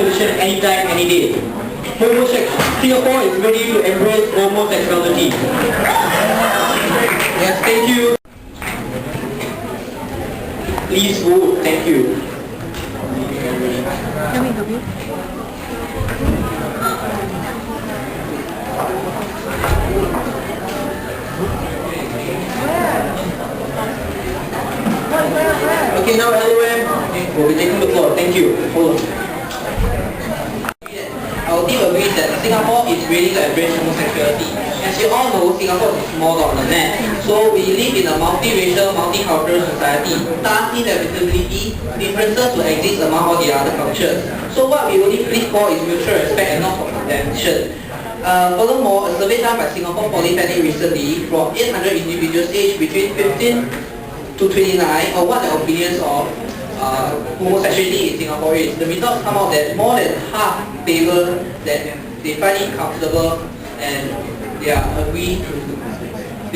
solution anytime, any day. Singapore is ready to embrace homosexuality. Yes, thank you. Please vote. Thank you. Can we help you? Okay, now LOM will be taking the floor. Thank you. Hold on. Our team agrees that Singapore is ready to embrace homosexuality. As you all know, Singapore is a small dot on the map. So we live in a multiracial, multicultural society. Thus, inevitability, differences will exist among all the other cultures. So what we only plead for is mutual respect and not for condemnation. Furthermore, a survey done by Singapore Polytechnic recently from 800 individuals aged between 15 to 29 on what their opinions of homosexuality in Singapore is. The results come out that more than half favor that they find it comfortable and they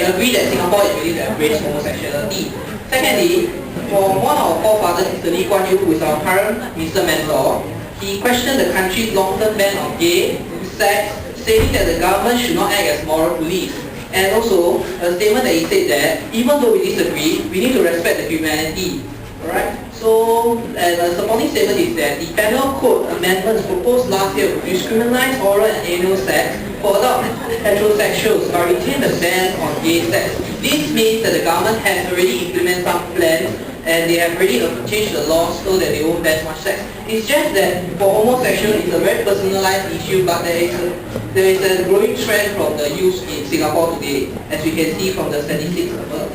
agree that Singapore is ready to embrace homosexuality. Secondly, for one of our forefathers, Mr. Lee Kuan Yew, who is our current Mr. Mentor, he questioned the country's long-term ban of gay sex, saying that the government should not act as moral police. And also, a statement that he said that even though we disagree, we need to respect the humanity. Alright? So, and a supporting statement is that the penal code amendments proposed last year to discriminate oral and anal sex for adult heterosexuals but retain the ban on gay sex. This means that the government has already implemented some plans and they have already changed the laws so that they won't ban much sex. It's just that for homosexuals, it's a very personalized issue, but there is a growing trend from the youth in Singapore today, as we can see from the statistics above.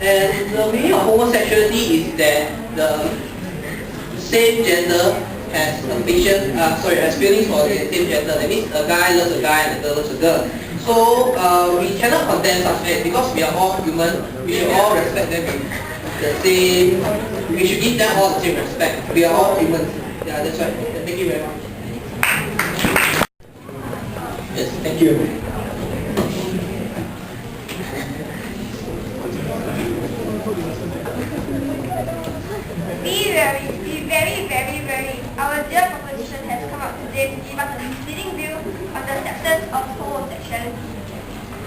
And the meaning of homosexuality is that the same gender has has feelings for the same gender. That means a guy loves a guy and a girl loves a girl. So we cannot condemn such acts because we are all human. We should all respect them in the same. We should give them all the same respect. We are all humans. Yeah, that's right. Thank you very much. Yes, thank you. Very, our dear proposition has come out today to give us a misleading view of the acceptance of homosexuality.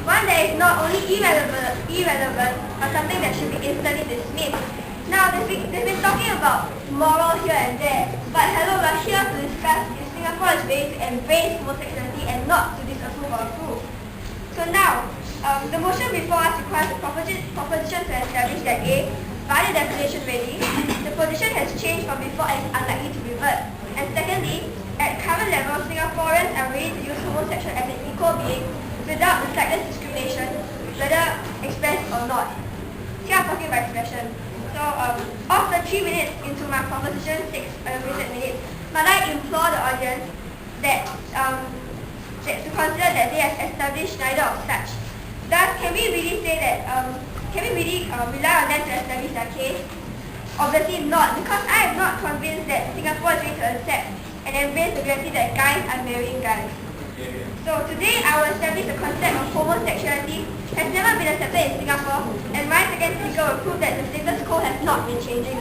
One that is not only irrelevant, but something that should be instantly dismissed. Now, they've been talking about moral here and there, but hello, we're here to discuss if Singapore is ready to embrace homosexuality and not to disapprove or approve. So now, the motion before us requires the proposition to establish that A, by the definition ready, the position has changed from before and is unlikely to revert. And secondly, at current level, Singaporeans are ready to use homosexual as an equal being without the slightest discrimination, whether expressed or not. Here I'm talking about expression. So, of the 3 minutes into my proposition 6 minutes, might I implore the audience that to consider that they have established neither of such. Thus, can we really say that can we really rely on them to establish their case? Obviously not, because I am not convinced that Singapore is ready to accept and embrace the reality that guys are marrying guys. So today I will establish the concept of homosexuality has never been accepted in Singapore, and my second speaker will prove that the status quo has not been changing.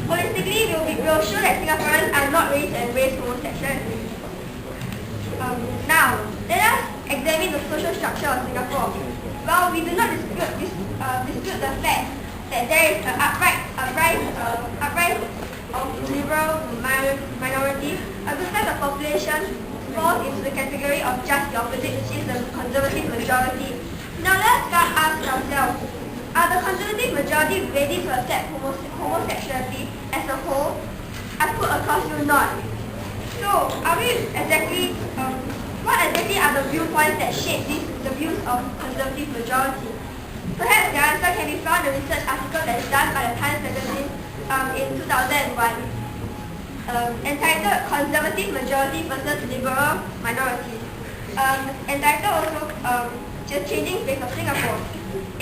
Holistically, we will show that Singaporeans are not ready to embrace homosexuality. Now, let us examine the social structure of Singapore. Well, we do not dispute the fact that there is an uprise of liberal minority. A good size of population falls into the category of just the opposite, which is the conservative majority. Now let's ask ourselves, are the conservative majority ready to accept homosexuality as a whole? I put across you not. So, are we exactly, what exactly are the viewpoints that shape the views of conservative majority? Perhaps the answer can be found in a research article that is done by the Times magazine in 2001, entitled Conservative Majority versus Liberal Minority. Entitled also The Changing Face of Singapore.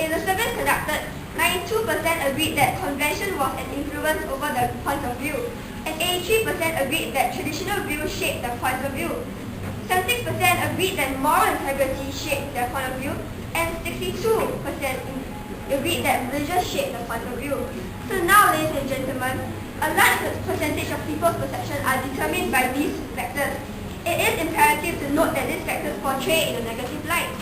In the survey conducted, 92% agreed that convention was an influence over the point of view, and 83% agreed that traditional views shaped their point of view. 76% agreed that moral integrity shaped their point of view, and 62% agreed that religion shaped their point of view. So now, ladies and gentlemen, a large percentage of people's perception are determined by these factors. It is imperative to note that these factors portray in a negative light.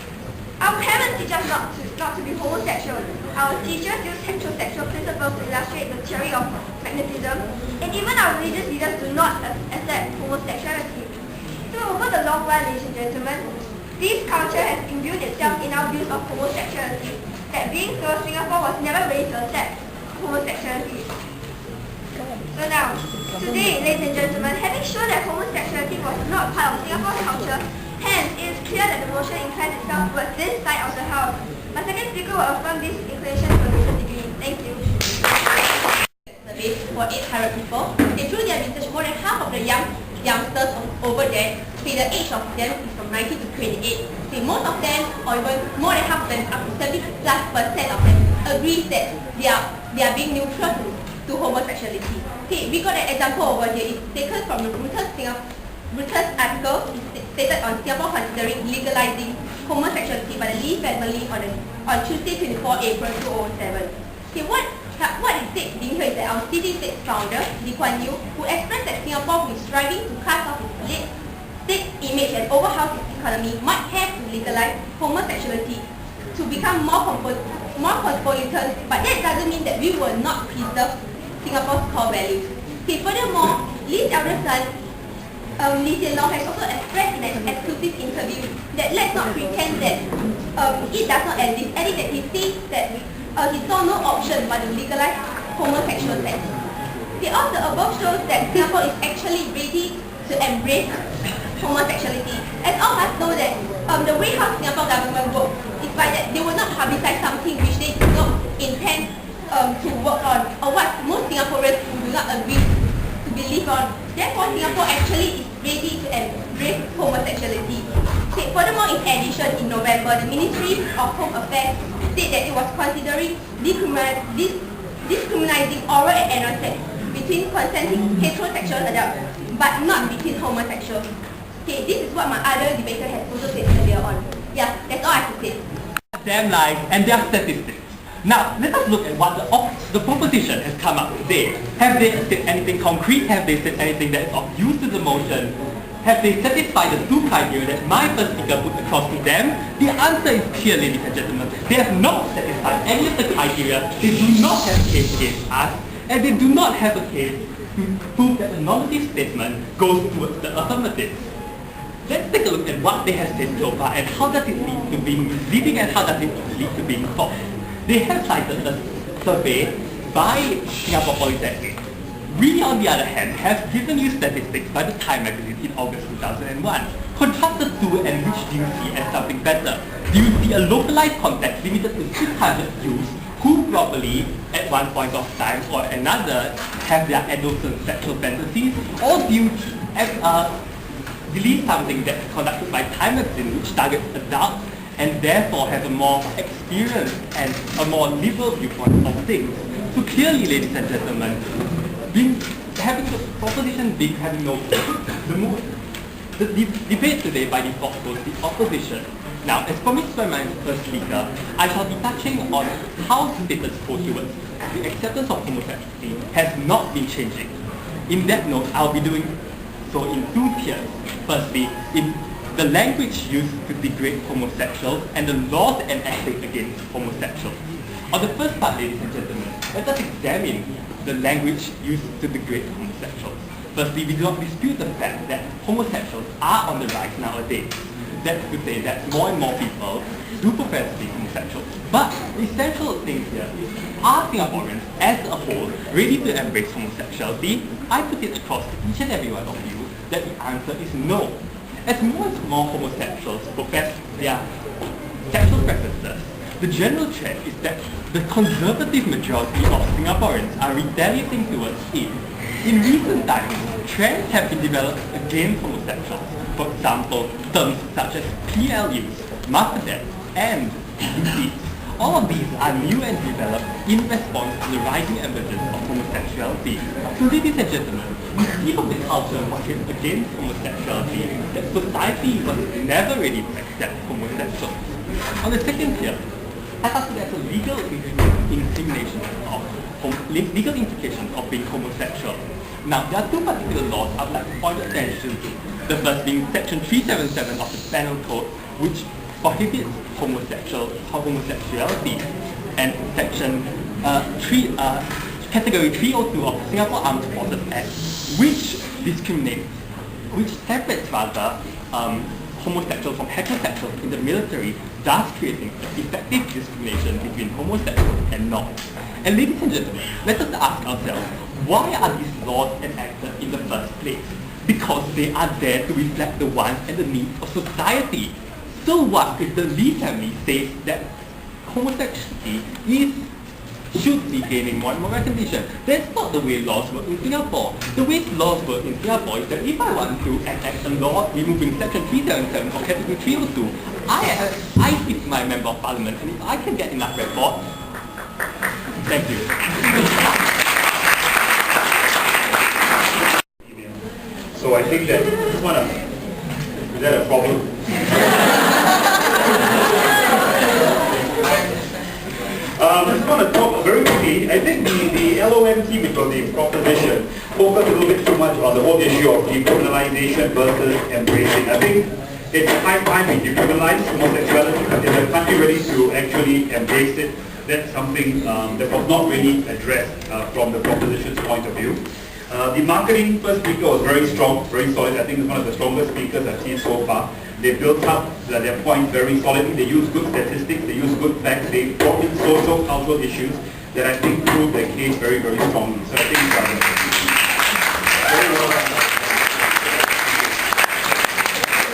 Our parents teach us not to be homosexual. Our teachers use heterosexual principles to illustrate the theory of magnetism. And even our religious leaders do not accept homosexuality. So over the long run, ladies and gentlemen, this culture has imbued itself in our views of homosexuality. That being so, Singapore was never ready to accept homosexuality. So now, today, ladies and gentlemen, having shown that homosexuality was not part of Singapore's culture, hence, it is clear that the motion inclines itself towards this side of the house. My second speaker will affirm this inclination to a greater degree. Thank you. Survey for 800 people. Through their research, more than half of the youngsters over there, the age of them is from 19 to 28. Most of them, or even more than half of them, up to 70+% of them, agree that they are being neutral to homosexuality. We got an example over here. It's taken from the Reuters article. It's stated on Singapore considering legalizing homosexuality by the Lee family on Tuesday, 24 April 2007. What it states being here is that our city state founder, Lee Kuan Yew, who expressed that Singapore, who is striving to cast off its late state image and overhaul its economy, might have to legalize homosexuality to become more cosmopolitan, but that doesn't mean that we will not preserve Singapore's core values. Furthermore, Lee's elder son, Lee Hsien Loong, has also expressed in an exclusive interview that let's not pretend that it does not exist, adding that he thinks that he saw no option but to legalize homosexual sex. All the above shows that Singapore is actually ready to embrace homosexuality. As all of us know that the way how Singapore government works is by that they will not publicize something which they do not intend to work on, or what most Singaporeans do not agree to believe on. Therefore, Singapore actually is ready to embrace homosexuality. Furthermore, in addition, in November, the Ministry of Home Affairs said that it was considering discriminating oral and anal sex between consenting heterosexual adults, but not between homosexuals. This is what my other debater has also said earlier on. Yeah, that's all I have to say. Damn lies and their statistics. Now, let us look at what the proposition has come up today. Have they said anything concrete? Have they said anything that is of use to the motion? Have they satisfied the two criteria that my first speaker put across to them? The answer is clear, ladies and gentlemen. They have not satisfied any of the criteria. They do not have a case against us, and they do not have a case to prove that the normative statement goes towards the affirmative. Let's take a look at what they have said so far and how does it lead to being misleading and how does it lead to being false. They have cited a survey by Singapore Polytechnic. We, on the other hand, have given you statistics by the Time magazine in August 2001. Contrast the two and which do you see as something better? Do you see a localized context limited to 600 youths who probably, at one point of time or another, have their adolescent sexual fantasies? Or do you believe something that's conducted by Time magazine which targets adults and therefore has a more experienced and a more liberal viewpoint of things? So clearly, ladies and gentlemen, having the proposition being having no the debate today by default goes the opposition. Now, as promised by my first speaker, I shall be touching on how status quo towards the acceptance of homosexuality has not been changing. In that note, I'll be doing so in two tiers. Firstly, in the language used to degrade homosexuals and the laws enacted against homosexuals. On the first part, ladies and gentlemen, let us examine the language used to degrade homosexuals. Firstly, we do not dispute the fact that homosexuals are on the rise nowadays. That's to say that more and more people do profess to be homosexual. But the essential thing here is, are Singaporeans as a whole ready to embrace homosexuality? I put it across to each and every one of you that the answer is no. As more and more homosexuals profess their sexual preferences, the general trend is that the conservative majority of Singaporeans are retaliating towards it. In recent times, trends have been developed against homosexuals. For example, terms such as PLUs, Master and DCs. All of these are new and developed in response to the rising emergence of homosexuality. So ladies and gentlemen, we see from the culture market against homosexuality that society was never ready to accept homosexuals. On the second tier, I thought there's a legal incrimination of legal implications of being homosexual. Now, there are two particular laws I would like to point attention to. The first being Section 377 of the Penal Code, which prohibits homosexuality, and Section Category 302 of the Singapore Armed Forces Act, which separates homosexuals from heterosexuals in the military, thus creating effective discrimination between homosexuals and not. And ladies and gentlemen, let us ask ourselves, why are these laws enacted in the first place? Because they are there to reflect the wants and the needs of society. So what if the Lee family says that homosexuality should be gaining more and more recognition? That's not the way laws work in Singapore. The way laws work in Singapore is that if I want to enact a law removing Section 377 or Category 302, I speak to my Member of Parliament, and if I can get enough report, thank you. So I think that is that a problem? I just want to talk very quickly. I think the LOM team, which was the proposition, focused a little bit too much on the whole issue of decriminalization versus embracing. I think it's high time we decriminalize homosexuality, but is the country ready to actually embrace it? That's something that was not really addressed from the proposition's point of view. The marketing first speaker was very strong, very solid. I think it's one of the strongest speakers I've seen so far. They built up their point very solidly. They used good statistics, they used good facts, they brought in social, cultural issues that I think prove their case very, very strongly. So I think